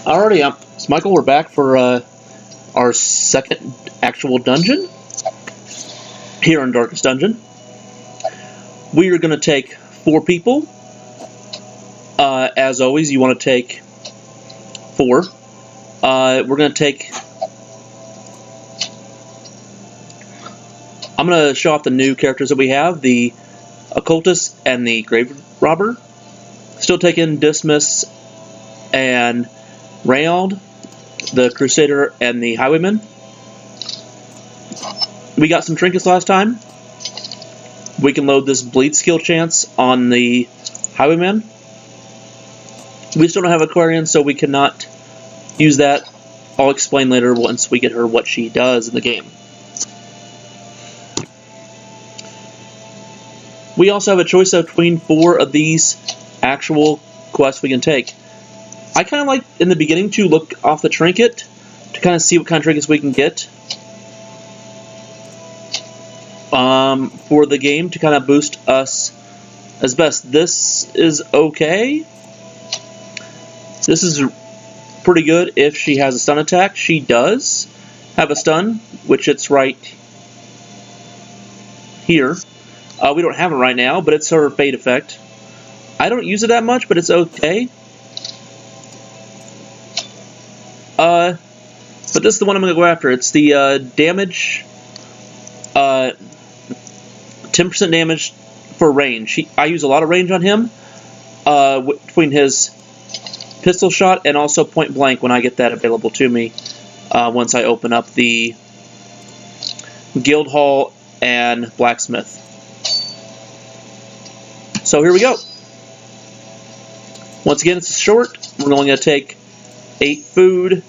Alrighty, it's Michael. We're back for our second actual dungeon here in Darkest Dungeon. We are going to take 4 people. As always, you want to take 4. We're going to take... I'm going to show off the new characters that we have, the Occultist and the Grave Robber. Still taking Dismas and Rayald, the Crusader and the Highwayman. We got some trinkets last time. We can load this bleed skill chance on the Highwayman. We still don't have Aquarian, so we cannot use that. I'll explain later once we get her what she does in the game. We also have a choice between 4 of these actual quests we can take. I kind of like, in the beginning, to look off the trinket to kind of see what kind of trinkets we can get for the game to kind of boost us as best. This is okay. This is pretty good if she has a stun attack. She does have a stun, which it's right here. We don't have it right now, but it's her fade effect. I don't use it that much, but it's okay. But this is the one I'm going to go after. It's the damage, 10% damage for range. I use a lot of range on him, between his pistol shot and also point blank when I get that available to me, once I open up the Guild Hall and Blacksmith. So here we go. Once again, it's short. We're only going to take 8 food,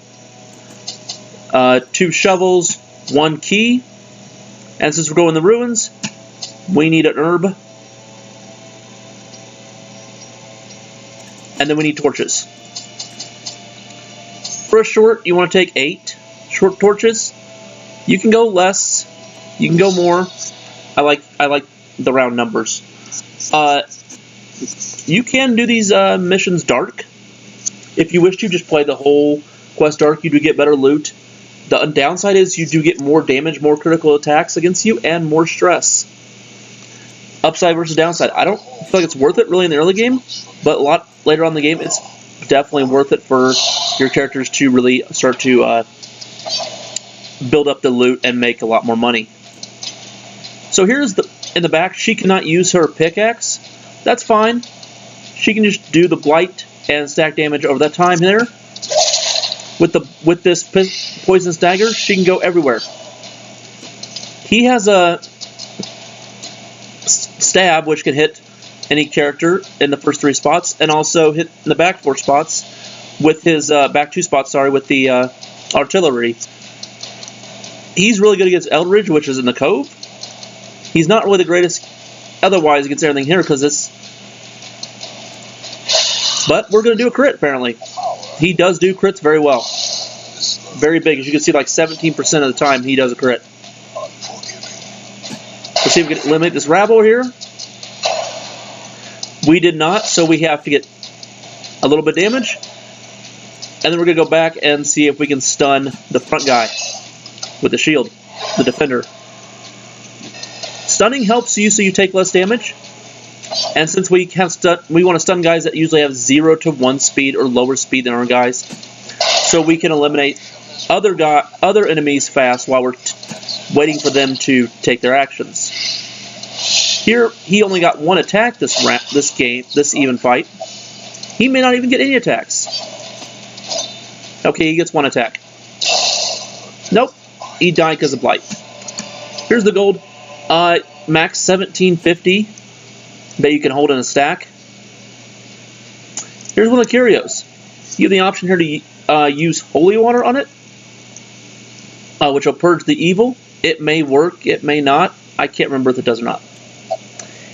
2 shovels, 1 key, and since we're going in the ruins, we need an herb, and then we need torches. For a short, you want to take 8 short torches. You can go less, you can go more. I like the round numbers. You can do these missions dark. If you wish to, just play the whole quest dark. You do get better loot. The downside is you do get more damage, more critical attacks against you, and more stress. Upside versus downside. I don't feel like it's worth it really in the early game, but a lot later on in the game, it's definitely worth it for your characters to really start to build up the loot and make a lot more money. So here's in the back, she cannot use her pickaxe. That's fine. She can just do the blight and stack damage over that time there. With this poisonous dagger, she can go everywhere. He has a stab, which can hit any character in the first 3 spots, and also hit in the back 4 spots with his back 2 spots. Sorry, with the artillery. He's really good against Eldridge, which is in the cove. He's not really the greatest otherwise against everything here because it's. But we're going to do a crit apparently. He does do crits very well. Very big. As you can see, like 17% of the time he does a crit. Let's see if we can eliminate this rabble here. We did not, so we have to get a little bit of damage. And then we're going to go back and see if we can stun the front guy with the shield, the defender. Stunning helps you so you take less damage. And since we want to stun guys that usually have 0 to 1 speed or lower speed than our guys, so we can eliminate other enemies fast while we're waiting for them to take their actions. Here, he only got 1 attack this even fight. He may not even get any attacks. Okay, he gets 1 attack. Nope, he died because of blight. Here's the gold. Max 1750 that you can hold in a stack. Here's one of the curios. You have the option here to use holy water on it, which will purge the evil. It may work, it may not. I can't remember if it does or not.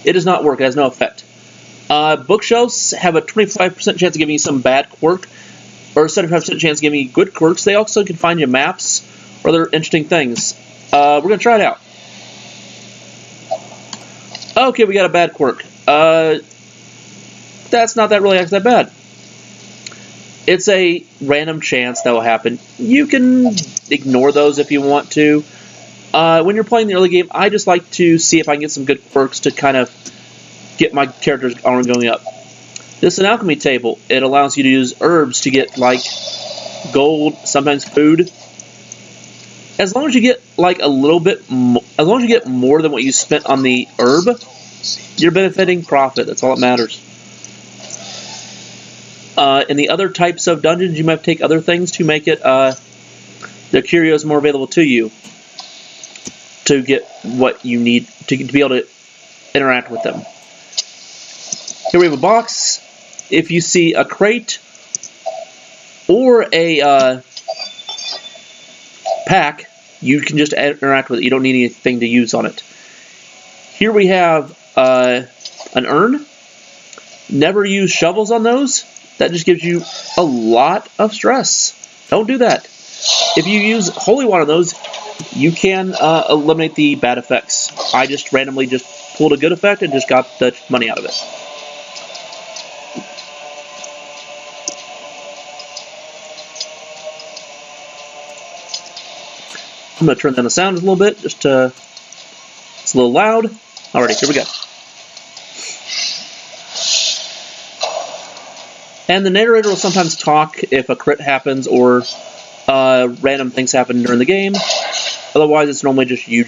It does not work, it has no effect. Bookshelves have a 25% chance of giving you some bad quirk, or a 75% chance of giving you good quirks. They also can find you maps or other interesting things. We're going to try it out. Okay, we got a bad quirk. That's not that really actually that bad. It's a random chance that will happen. You can ignore those if you want to. When you're playing the early game, I just like to see if I can get some good quirks to kind of get my character's armor going up. This is an alchemy table. It allows you to use herbs to get like gold, sometimes food. As long as you get like a little bit, as long as you get more than what you spent on the herb, you're benefiting profit. That's all that matters. In the other types of dungeons, you might take other things to make it the curios more available to you to get what you need to be able to interact with them. Here we have a box. If you see a crate or a pack, you can just interact with it. You don't need anything to use on it. Here we have an urn. Never use shovels on those. That just gives you a lot of stress. Don't do that. If you use holy water on those, you can eliminate the bad effects. I just randomly just pulled a good effect and just got the money out of it. I'm going to turn down the sound a little bit, just to, it's a little loud. Alrighty, here we go. And the narrator will sometimes talk if a crit happens or random things happen during the game. Otherwise, it's normally just you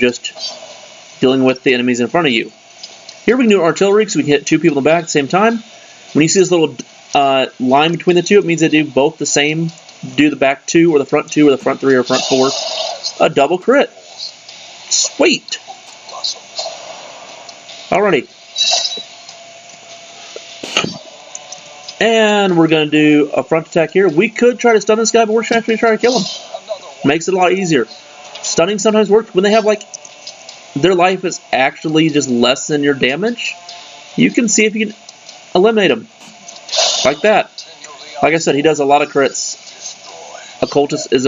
dealing with the enemies in front of you. Here we can do artillery, so we can hit two people in the back at the same time. When you see this little line between the two, it means they do both the same. Do the back two, or the front two, or the front three, or front four. A double crit. Sweet. Alrighty. And we're going to do a front attack here. We could try to stun this guy, but we're actually trying to kill him. Makes it a lot easier. Stunning sometimes works when they have, like, their life is actually just less than your damage. You can see if you can eliminate them. Like that. Like I said, he does a lot of crits. Occultist is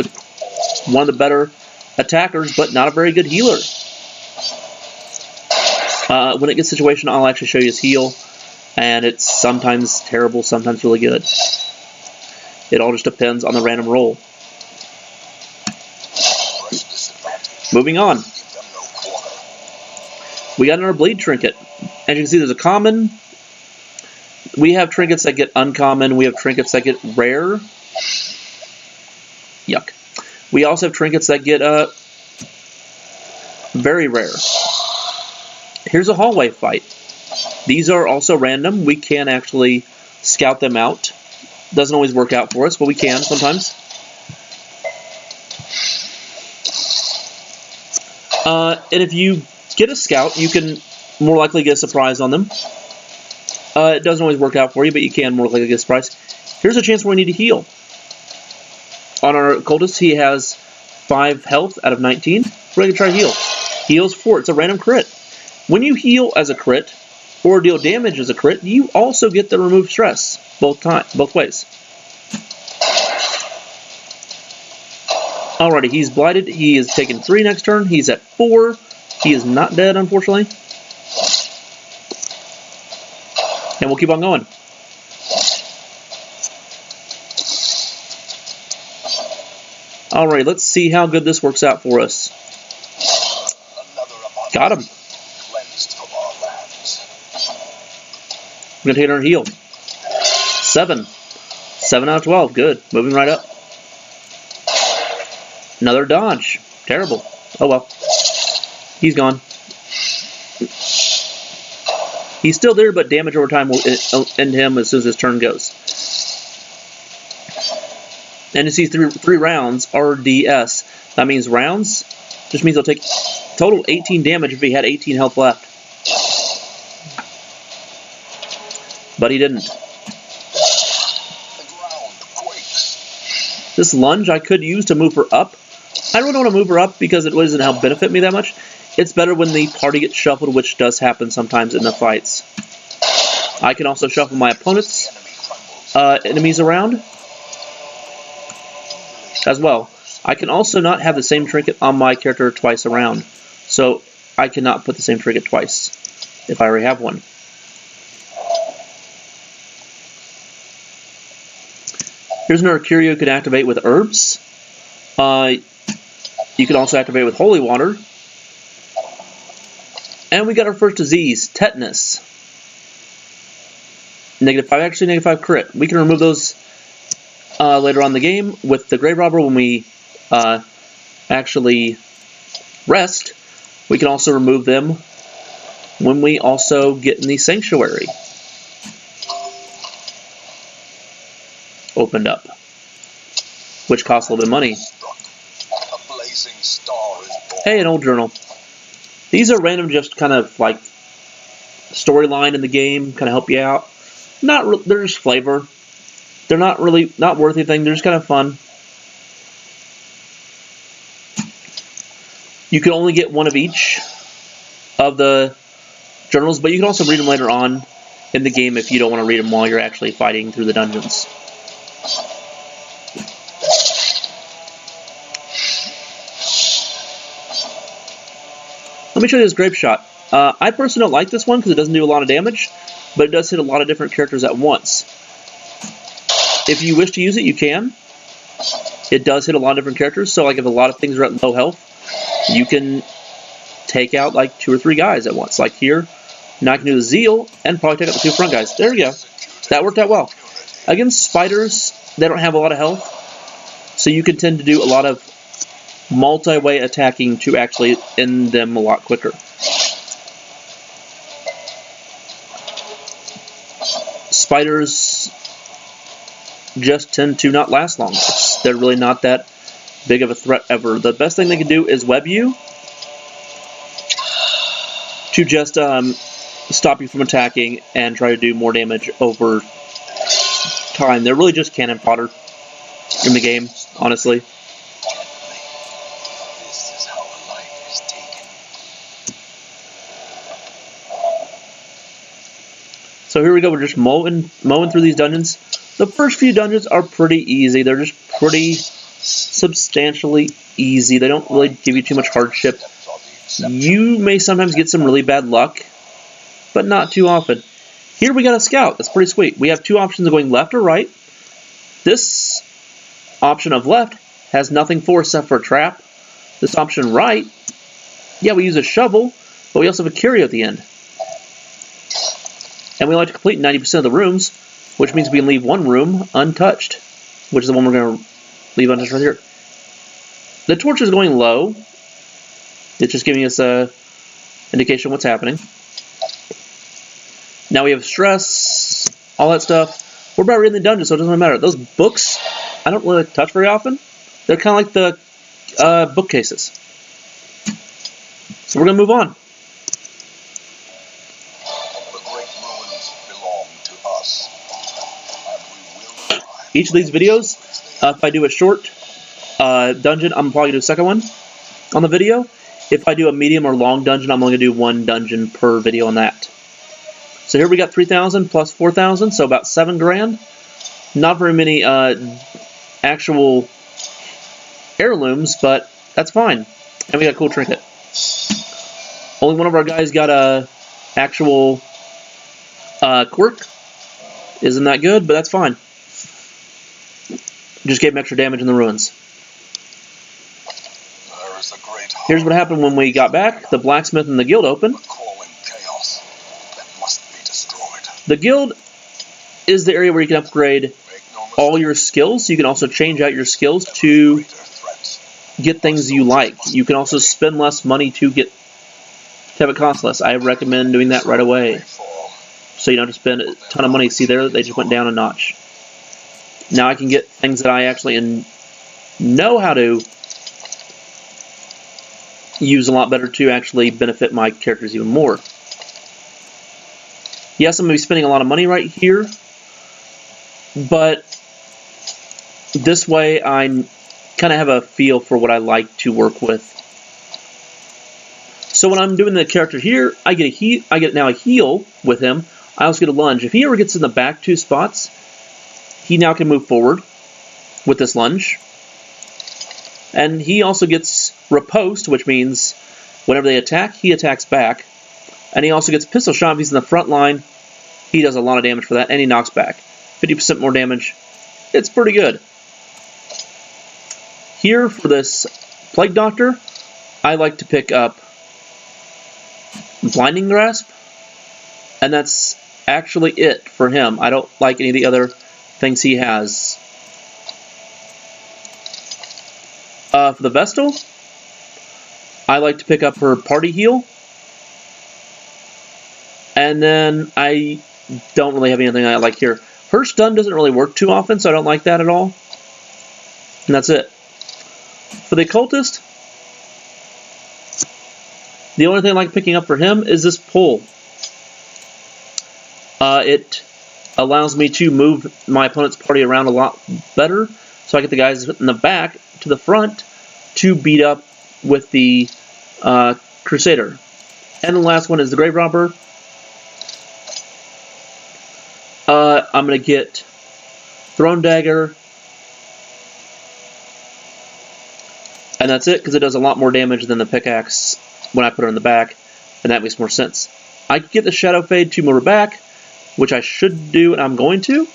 one of the better attackers, but not a very good healer. When it gets situational, I'll actually show you his heal. And it's sometimes terrible, sometimes really good. It all just depends on the random roll. Moving on. We got another bleed trinket. As you can see, there's a common. We have trinkets that get uncommon. We have trinkets that get rare. Yuck. We also have trinkets that get very rare. Here's a hallway fight. These are also random. We can actually scout them out. Doesn't always work out for us, but we can sometimes. And if you get a scout, you can more likely get a surprise on them. It doesn't always work out for you, but you can more likely get a surprise. Here's a chance where we need to heal. On our occultist, he has 5 health out of 19. We're going to try to heal. Heals 4. It's a random crit. When you heal as a crit, or deal damage as a crit, you also get the remove stress both ways. Alrighty, he's blighted. He is taking 3 next turn. He's at 4. He is not dead, unfortunately. And we'll keep on going. Alright, let's see how good this works out for us. Got him. We're going to take our heal. 7. 7 out of 12. Good. Moving right up. Another dodge. Terrible. Oh well. He's gone. He's still there, but damage over time will end him as soon as his turn goes. And you see 3 rounds, RDS. That means rounds. Just means he'll take total 18 damage if he had 18 health left. But he didn't. This lunge I could use to move her up. I don't want to move her up because it doesn't help benefit me that much. It's better when the party gets shuffled, which does happen sometimes in the fights. I can also shuffle my opponent's enemies around as well. I can also not have the same trinket on my character twice around. So I cannot put the same trinket twice if I already have one. Here's another cure you can activate with herbs. You can also activate with holy water. And we got our first disease, tetanus. -5, actually -5 crit. We can remove those later on in the game with the Grave Robber when we actually rest. We can also remove them when we also get in the Sanctuary opened up, which costs a little bit of money. Hey, an old journal. These are random, just kind of like storyline in the game, kind of help you out. They're just flavor. They're not worth anything. They're just kind of fun. You can only get one of each of the journals, but you can also read them later on in the game if you don't want to read them while you're actually fighting through the dungeons. Let me show you this Grape Shot. I personally don't like this one because it doesn't do a lot of damage, but it does hit a lot of different characters at once. If you wish to use it, you can. It does hit a lot of different characters, so like if a lot of things are at low health, you can take out like 2 or 3 guys at once. Like here, now I can do the Zeal and probably take out the 2 front guys. There we go. That worked out well. Against spiders, they don't have a lot of health, so you can tend to do a lot of multi-way attacking to actually end them a lot quicker. Spiders just tend to not last long. They're really not that big of a threat ever. The best thing they can do is web you to just stop you from attacking and try to do more damage over time. They're really just cannon fodder in the game, honestly. So here we go, we're just mowing through these dungeons. The first few dungeons are pretty easy. They're just pretty substantially easy. They don't really give you too much hardship. You may sometimes get some really bad luck, but not too often. Here we got a scout. That's pretty sweet. We have 2 options of going left or right. This option of left has nothing for us except for a trap. This option right, yeah, we use a shovel, but we also have a curio at the end. And we like to complete 90% of the rooms, which means we can leave one room untouched, which is the one we're going to leave untouched right here. The torch is going low. It's just giving us a indication of what's happening. Now we have stress, all that stuff. We're about reading the dungeon, so it doesn't really matter. Those books, I don't really touch very often. They're kind of like the bookcases. So we're going to move on. Each of these videos, if I do a short dungeon, I'm probably going to do a second one on the video. If I do a medium or long dungeon, I'm only going to do 1 dungeon per video on that. So here we got 3,000 plus 4,000, so about 7 grand. Not very many actual heirlooms, but that's fine. And we got a cool trinket. Only one of our guys got a actual quirk. Isn't that good? But that's fine. Just gave him extra damage in the ruins. Here's what happened when we got back. The blacksmith and the guild open. The guild is the area where you can upgrade all your skills. You can also change out your skills to get things you like. You can also spend less money to have it cost less. I recommend doing that right away, so you don't have to spend a ton of money. See there, they just went down a notch. Now I can get things that I actually know how to use a lot better to actually benefit my characters even more. Yes, I'm going to be spending a lot of money right here, but this way I kind of have a feel for what I like to work with. So when I'm doing the character here, I get now a heal with him. I also get a lunge. If he ever gets in the back 2 spots, he now can move forward with this lunge. And he also gets riposte, which means whenever they attack, he attacks back. And he also gets pistol shot if he's in the front line. He does a lot of damage for that, and he knocks back. 50% more damage it's pretty good. Here for this Plague Doctor, I like to pick up Blinding Grasp, and that's actually it for him. I don't like any of the other things he has. For the Vestal, I like to pick up her Party Heal, and then I don't really have anything I like here. Her stun doesn't really work too often, so I don't like that at all. And that's it. For the Occultist, the only thing I like picking up for him is this pull. It allows me to move my opponent's party around a lot better, so I get the guys in the back to the front to beat up with the Crusader. And the last one is the Grave Robber. I'm going to get Throne Dagger, and that's it, because it does a lot more damage than the pickaxe when I put her in the back, and that makes more sense. I could get the Shadow Fade to move her back, which I should do, and I'm going to,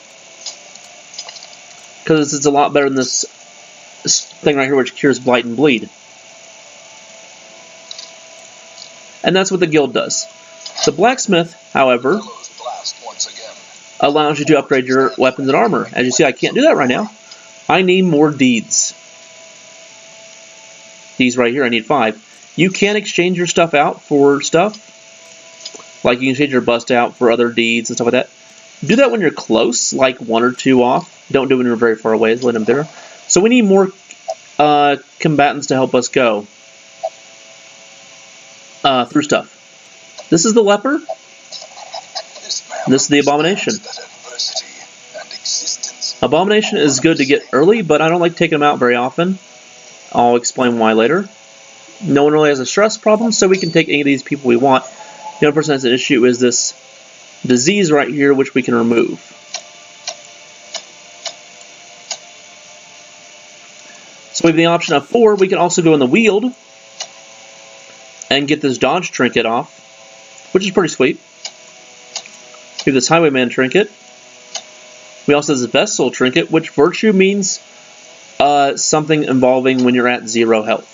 because it's a lot better than this thing right here, which cures Blight and Bleed. And that's what the guild does. The Blacksmith, however, allows you to upgrade your weapons and armor. As you see, I can't do that right now. I need more deeds. These right here, I need 5. You can exchange your stuff out for stuff. Like you can exchange your bust out for other deeds and stuff like that. Do that when you're close, like 1 or 2 off. Don't do it when you're very far away, let them there. So we need more combatants to help us go through stuff. This is the Leper. This is the Abomination. Abomination is good to get early, but I don't like taking them out very often. I'll explain why later. No one really has a stress problem, so we can take any of these people we want. The only person that has an issue is this disease right here, which we can remove. So we have the option of 4. We can also go in the Wield and get this Dodge Trinket off, which is pretty sweet. We have this Highwayman Trinket. We also have this Vestal Trinket, which Virtue means something involving when you're at 0 health.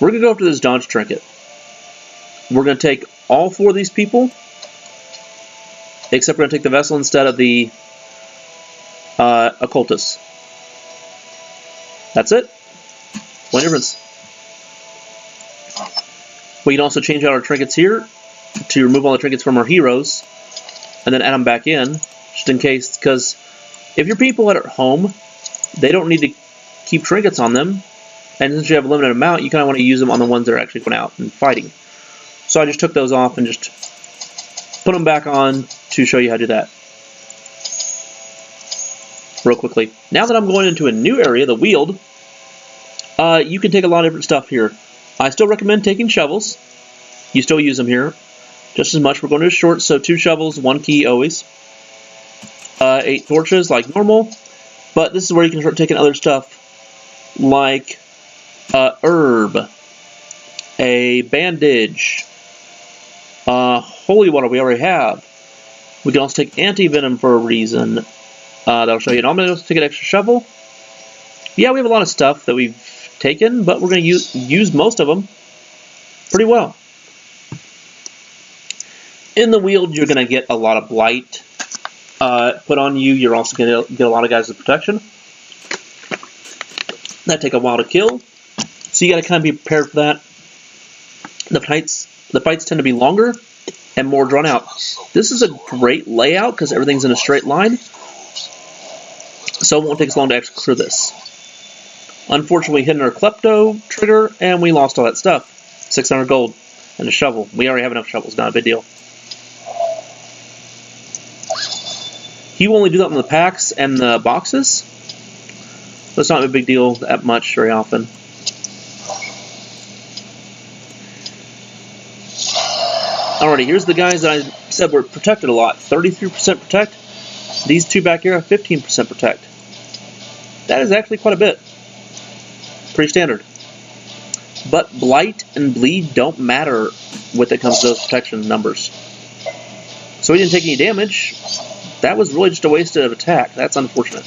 We're going to go up to this Dodge Trinket. We're going to take all 4 of these people, except we're going to take the Vessel instead of the Occultist. That's it. One difference. We can also change out our trinkets here to remove all the trinkets from our heroes, and then add them back in, just in case, because if your people are at home, they don't need to keep trinkets on them, and since you have a limited amount, you kind of want to use them on the ones that are actually going out and fighting. So I just took those off and just put them back on to show you how to do that. Real quickly. Now that I'm going into a new area, the Wield, you can take a lot of different stuff here. I still recommend taking shovels. You still use them here just as much. We're going to do short, so 2 shovels, 1 key always. 8 torches like normal, but this is where you can start taking other stuff like herb, a bandage, holy water we already have. We can also take anti-venom for a reason. That'll show you. And I'm going to take an extra shovel. Yeah, we have a lot of stuff that we've taken, but we're going to use most of them pretty well. In the Wield, you're going to get a lot of blight put on you. You're also going to get a lot of guys with protection. That take a while to kill, so you got to kind of be prepared for that. The fights tend to be longer and more drawn out. This is a great layout because everything's in a straight line, so it won't take as long to actually clear this. Unfortunately, we hit our Klepto trigger and we lost all that stuff. 600 gold and a shovel. We already have enough shovels, not a big deal. He will only do that in the packs and the boxes, so it's not a big deal that much very often. Alrighty, here's the guys that I said were protected a lot. 33% protect. These 2 back here have 15% protect. That is actually quite a bit. Pretty standard. But blight and bleed don't matter when it comes to those protection numbers. So we didn't take any damage, That was really just a waste of attack. That's unfortunate.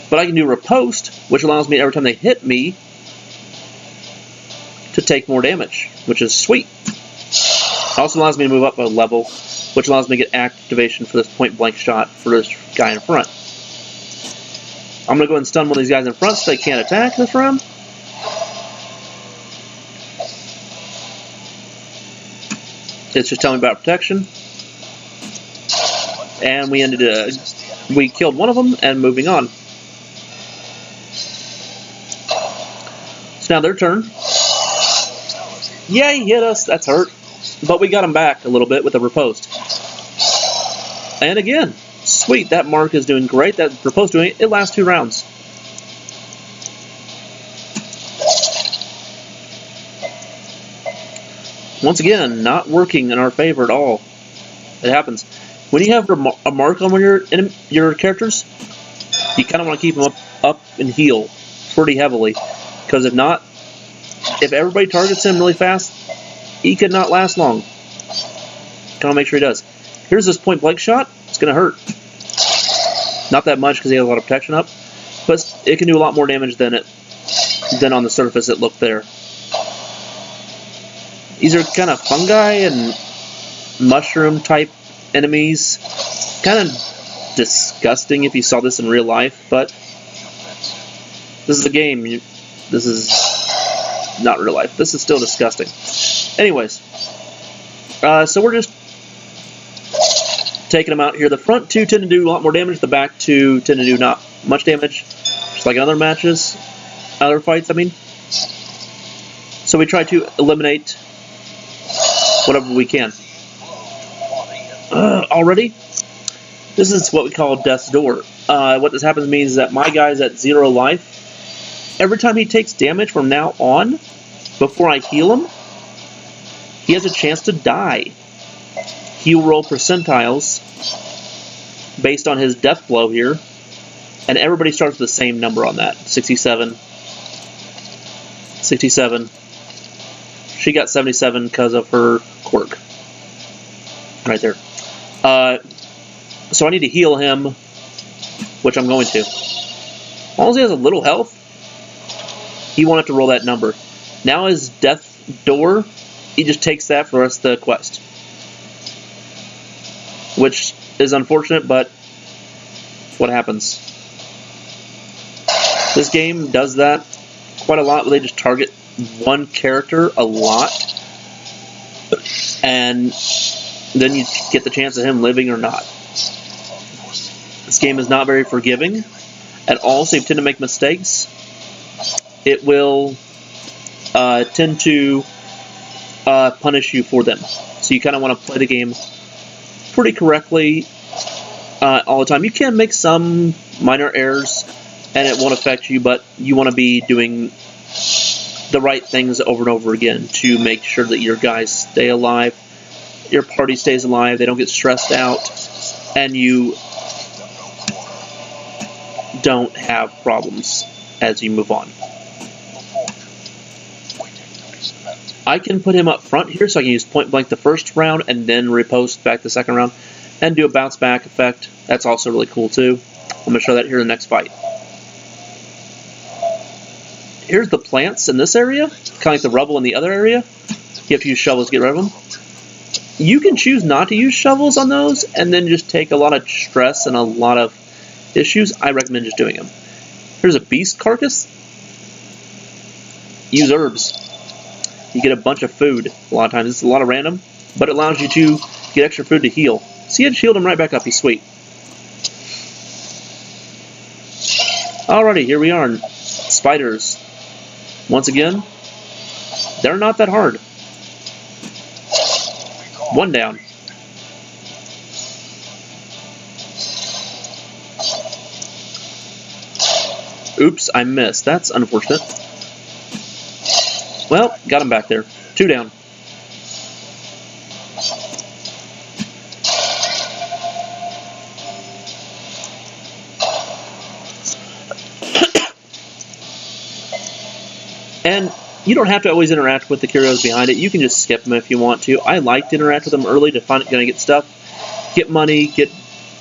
But I can do riposte, which allows me every time they hit me to take more damage, which is sweet. Also allows me to move up a level, which allows me to get activation for this point blank shot for this guy in front. I'm going to go ahead and stun one of these guys in front so they can't attack this round. It's just telling me about protection. And we killed one of them and moving on. So now their turn. Yeah, he hit us. That's hurt. But we got him back a little bit with the riposte. And again, sweet. That Mark is doing great. That riposte doing it. It lasts 2 rounds. Once again, not working in our favor at all. It happens. When you have a mark on one of your characters, you kind of want to keep them up and heal pretty heavily. Because if not, if everybody targets him really fast, he could not last long. Kind of make sure he does. Here's this point blank shot. It's going to hurt. Not that much because he has a lot of protection up, but it can do a lot more damage than on the surface it looked there. These are kind of fungi and mushroom type enemies. Kind of disgusting if you saw this in real life, but this is a game. This is not real life. This is still disgusting. Anyways, so we're just taking them out here. The front 2 tend to do a lot more damage. The back 2 tend to do not much damage, just like in other matches, other fights, I mean. So we try to eliminate whatever we can. Already? This is what we call Death's Door. What this happens means that my guy's at 0 life. Every time he takes damage from now on, before I heal him, he has a chance to die. He will roll percentiles based on his death blow here, and everybody starts with the same number on that. 67. 67. She got 77 because of her quirk. Right there. So I need to heal him, which I'm going to. As long as he has a little health, he won't have to roll that number. Now his death door, he just takes that for the rest of the quest. Which is unfortunate, but what happens. This game does that quite a lot, where they just target one character a lot, and then you get the chance of him living or not. This game is not very forgiving at all, so you tend to make mistakes. It will tend to punish you for them. So you kind of want to play the game pretty correctly all the time. You can make some minor errors and it won't affect you, but you want to be doing the right things over and over again to make sure that your guys stay alive, your party stays alive, they don't get stressed out, and you don't have problems as you move on. I can put him up front here, so I can use point blank the first round and then riposte back the second round and do a bounce back effect. That's also really cool too. I'm going to show that here in the next fight. Here's the plants in this area, kind of like the rubble in the other area. You have to use shovels to get rid of them. You can choose not to use shovels on those and then just take a lot of stress and a lot of issues. I recommend just doing them. Here's a beast carcass. Use herbs. You get a bunch of food a lot of times. It's a lot of random, but it allows you to get extra food to heal. See, it healed him right back up. He's sweet. Alrighty, here we are. Spiders. Once again, they're not that hard. One down. Oops, I missed. That's unfortunate. Well, got him back there. 2 down. And you don't have to always interact with the Curios behind it. You can just skip them if you want to. I like to interact with them early to find going to get stuff, get money, get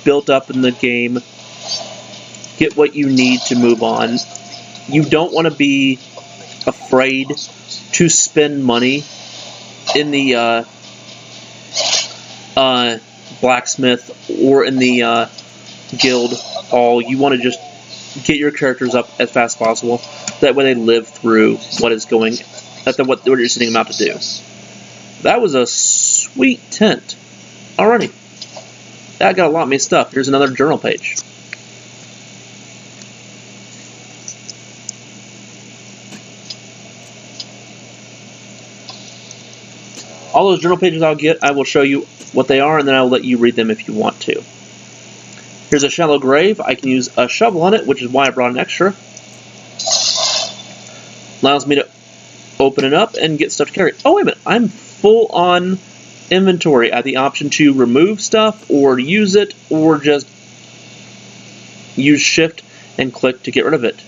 built up in the game. Get what you need to move on. You don't want to be afraid to spend money in the blacksmith or in the guild hall. You want to just get your characters up as fast as possible. That way they live through what is going, what you're sending them out to do. That was a sweet tent. Alrighty. That got a lot of me stuff. Here's another journal page. All those journal pages I'll get, I will show you what they are, and then I'll let you read them if you want to. Here's a shallow grave. I can use a shovel on it, which is why I brought an extra. Allows me to open it up and get stuff to carry. Oh, wait a minute. I'm full on inventory. I have the option to remove stuff or use it or just use shift and click to get rid of it.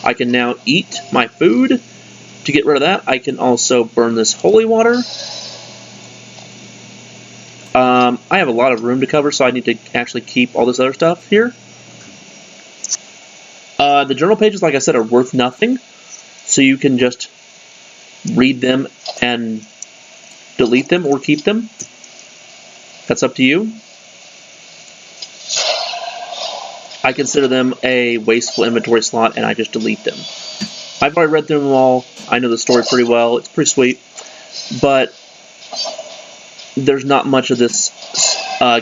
I can now eat my food. To get rid of that, I can also burn this holy water. I have a lot of room to cover, so I need to actually keep all this other stuff here. The journal pages, like I said, are worth nothing, so you can just read them and delete them or keep them. That's up to you. I consider them a wasteful inventory slot, and I just delete them. I've already read through them all. I know the story pretty well. It's pretty sweet. But there's not much of this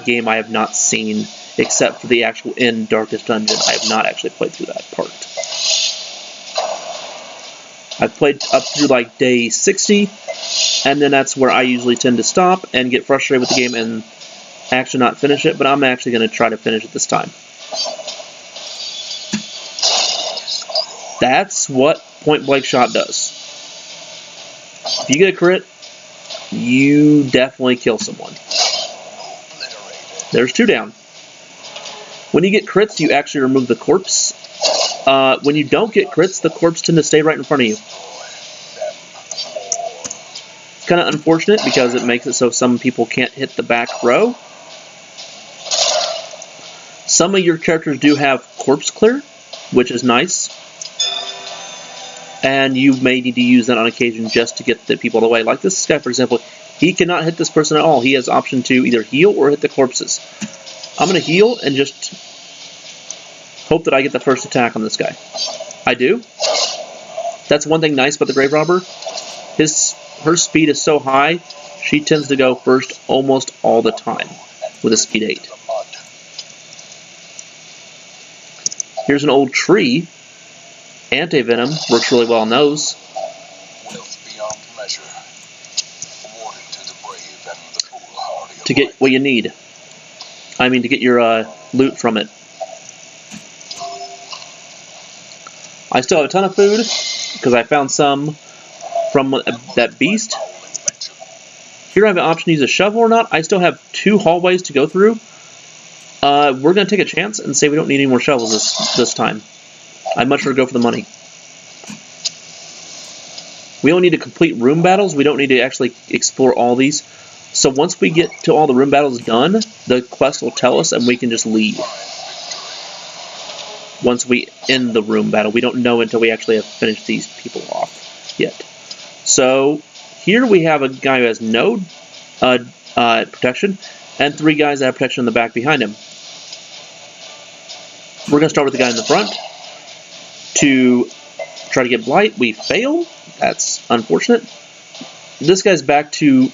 game I have not seen, except for the actual end Darkest Dungeon. I have not actually played through that part. I've played up through like day 60, and then that's where I usually tend to stop and get frustrated with the game and actually not finish it, but I'm actually going to try to finish it this time. That's what Point Blank Shot does. If you get a crit, you definitely kill someone. There's 2 down. When you get crits, you actually remove the corpse. When you don't get crits, the corpse tend to stay right in front of you. It's kind of unfortunate because it makes it so some people can't hit the back row. Some of your characters do have corpse clear, which is nice. And you may need to use that on occasion just to get the people away. Like this guy, for example, he cannot hit this person at all. He has option to either heal or hit the corpses. I'm going to heal and just hope that I get the first attack on this guy. I do. That's one thing nice about the Grave Robber. Her speed is so high, she tends to go first almost all the time with a speed 8. Here's an old tree. Anti-venom works really well on those. To get what you need. I mean, to get your loot from it. I still have a ton of food because I found some from that beast. Here I have an option to use a shovel or not. I still have 2 hallways to go through. We're going to take a chance and say we don't need any more shovels this time. I'd much rather go for the money. We don't need to complete room battles. We don't need to actually explore all these. So once we get to all the room battles done, the quest will tell us and we can just leave. Once we end the room battle. We don't know until we actually have finished these people off yet. So here we have a guy who has no protection and 3 guys that have protection in the back behind him. We're going to start with the guy in the front. To try to get Blight, we fail. That's unfortunate. This guy's back to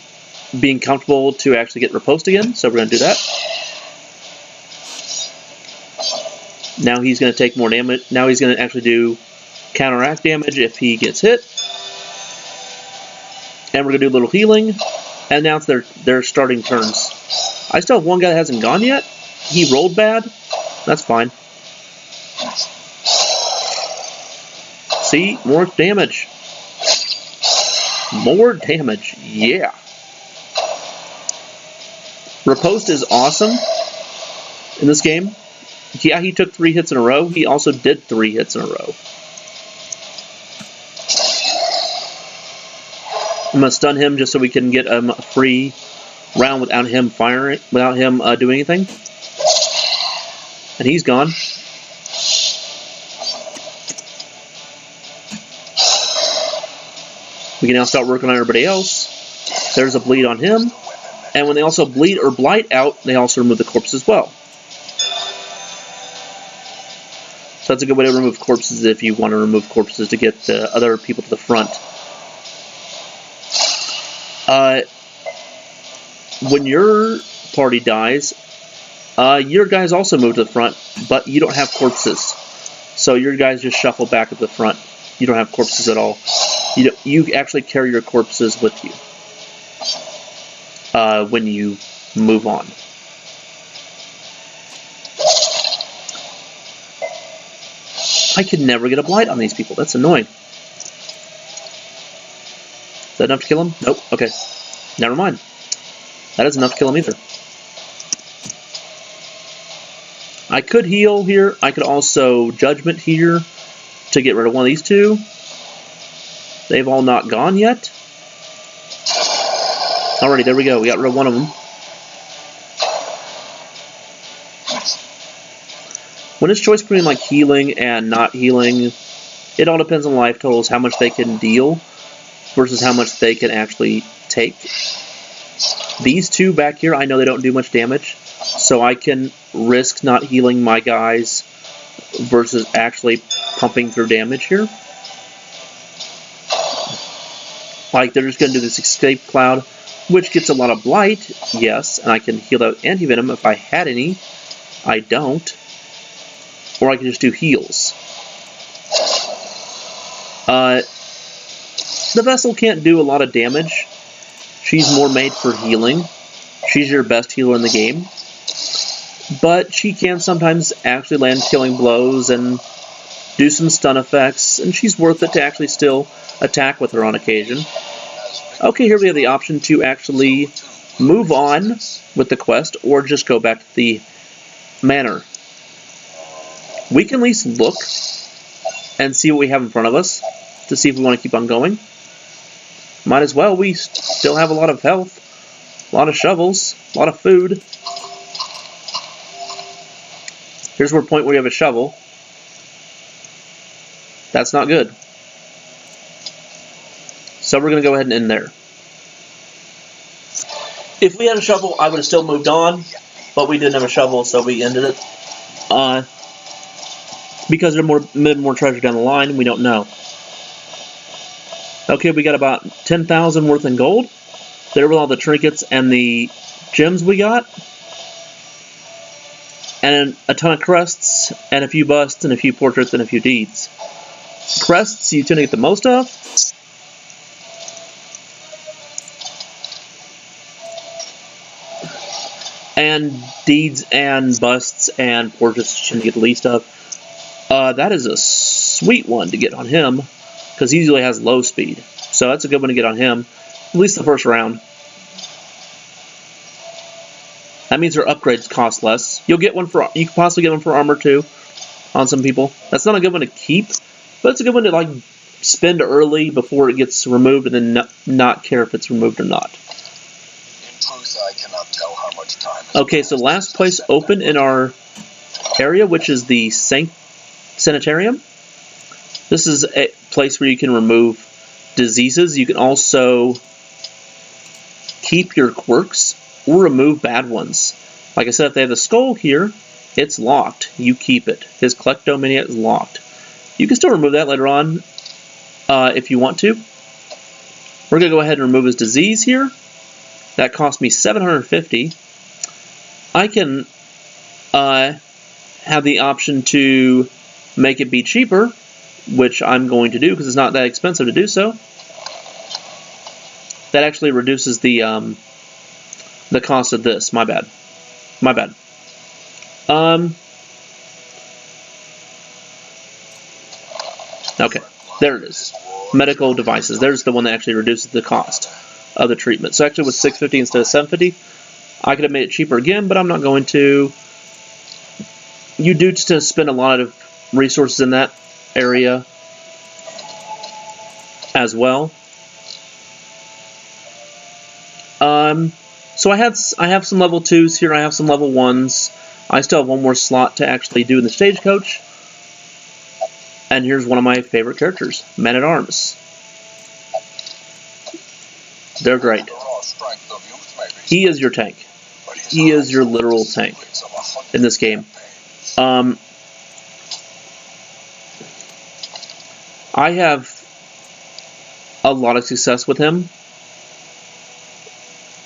being comfortable to actually get riposte again, so we're going to do that. Now he's going to take more damage. Now he's going to actually do counteract damage if he gets hit. And we're going to do a little healing. And now it's their starting turns. I still have one guy that hasn't gone yet. He rolled bad. That's fine. See? More damage. More damage. Yeah. Riposte is awesome in this game. Yeah, he took 3 hits in a row. He also did 3 hits in a row. I'm going to stun him just so we can get a free round without him firing, without him doing anything. And he's gone. We can now start working on everybody else. There's a bleed on him. And when they also bleed or blight out, they also remove the corpse as well. So that's a good way to remove corpses if you want to remove corpses to get the other people to the front. When your party dies, your guys also move to the front, but you don't have corpses. So your guys just shuffle back to the front. You don't have corpses at all. You actually carry your corpses with you when you move on. I could never get a blight on these people. That's annoying. Is that enough to kill him? Nope. Okay. Never mind. That is enough to kill him either. I could heal here. I could also judgment here to get rid of one of these two. They've all not gone yet. Alrighty, there we go. We got rid of one of them. When it's choice between like healing and not healing, it all depends on life totals, how much they can deal versus how much they can actually take. These two back here, I know they don't do much damage, so I can risk not healing my guys versus actually pumping through damage here. Like, they're just going to do this escape cloud, which gets a lot of blight, yes, and I can heal out anti-venom if I had any. I don't. Or I can just do heals. The Vessel can't do a lot of damage. She's more made for healing. She's your best healer in the game. But she can sometimes actually land killing blows and do some stun effects, and she's worth it to actually still attack with her on occasion. Okay, here we have the option to actually move on with the quest or just go back to the manor. We can at least look and see what we have in front of us to see if we want to keep on going. Might as well. We still have a lot of health, a lot of shovels, a lot of food. Here's where point where you have a shovel. That's not good. So we're going to go ahead and end there. If we had a shovel, I would have still moved on, but we didn't have a shovel, so we ended it. Because there's more treasure down the line, we don't know. Okay, we got about 10,000 worth in gold. There were all the trinkets and the gems we got. And a ton of crests, and a few busts, and a few portraits, and a few deeds. Crests you tend to get the most of. And deeds and busts and portraits you tend to get the least of. That is a sweet one to get on him, because he usually has low speed. So that's a good one to get on him, at least the first round. That means their upgrades cost less. You can possibly get one for armor too, on some people. That's not a good one to keep, but it's a good one to like spend early before it gets removed, and then not care if it's removed or not. In truth, I cannot tell how much time. Okay, so last place open in our area, which is the Sanitarium. This is a place where you can remove diseases. You can also keep your quirks or remove bad ones. Like I said, if they have the skull here, it's locked. You keep it. His Kleptomania is locked. You can still remove that later on if you want to. We're going to go ahead and remove his disease here. That cost me 750. I can have the option to make it be cheaper, which I'm going to do because it's not that expensive to do so. That actually reduces the cost of this. My bad. My bad. Okay, there it is. Medical devices. There's the one that actually reduces the cost of the treatment. So actually with 650 instead of 750, I could have made it cheaper again, but I'm not going to. You do just spend a lot of resources in that area as well. So I have some level 2s here. I have some level 1s. I still have one more slot to actually do in the Stagecoach. And here's one of my favorite characters, Men-at-Arms. They're great. He is your tank. He is your literal tank in this game. I have a lot of success with him,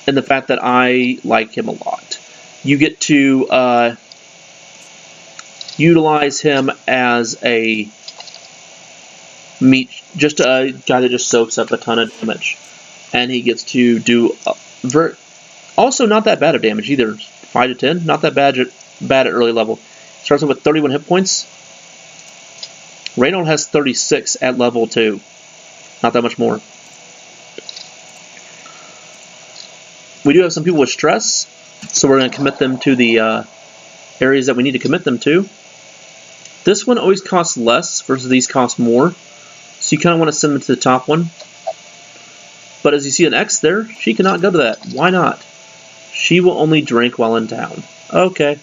and the fact that I like him a lot. You get to utilize him as a just a guy that just soaks up a ton of damage, and he gets to do also not that bad of damage either. 5 to 10, not that bad at early level. Starts off with 31 hit points. Reynold has 36 at level 2. Not that much more. We do have some people with stress, so we're going to commit them to the areas that we need to commit them to. This one always costs less versus these cost more, so you kind of want to send them to the top one. But as you see an X there, she cannot go to that. Why not? She will only drink while in town. Okay.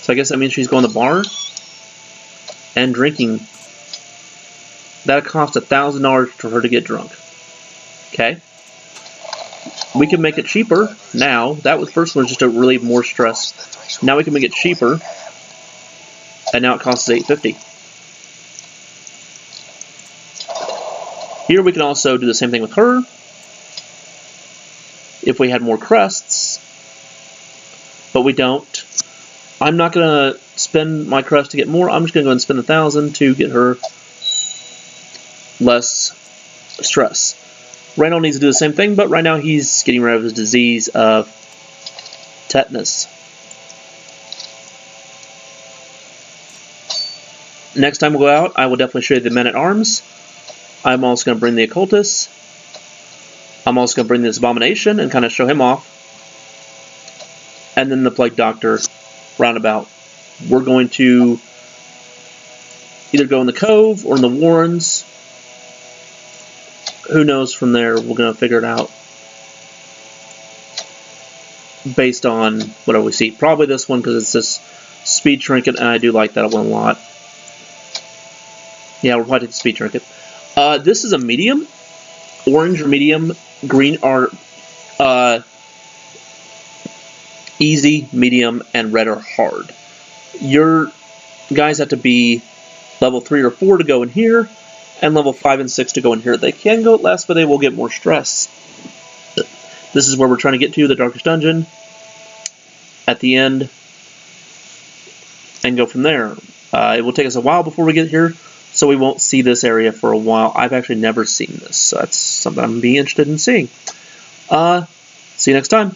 So I guess that means she's going to the bar and drinking. That costs $1,000 for her to get drunk. Okay. We can make it cheaper now. That was first one was just to relieve more stress. Now we can make it cheaper, and now it costs $850. Here we can also do the same thing with her. If we had more crests, but we don't. I'm not going to spend my crest to get more. I'm just going to go and spend 1,000 to get her less stress. Reynold needs to do the same thing, but right now he's getting rid of his disease of tetanus. Next time we'll go out, I will definitely show you the Men-at-Arms. I'm also going to bring the Occultist. I'm also going to bring this Abomination and kind of show him off. And then the Plague Doctor roundabout. We're going to either go in the Cove or in the Warrens. Who knows from there? We're going to figure it out based on whatever we see. Probably this one because it's this Speed Trinket, and I do like that one a lot. Yeah, we'll probably take the Speed Trinket. This is a medium. Orange or medium. Green are easy, medium, and red are hard. Your guys have to be level 3 or 4 to go in here, and level 5 and 6 to go in here. They can go less, but they will get more stress. This is where we're trying to get to, the Darkest Dungeon, at the end, and go from there. It will take us a while before we get here, so we won't see this area for a while. I've actually never seen this, so that's something I'm going to be interested in seeing. See you next time.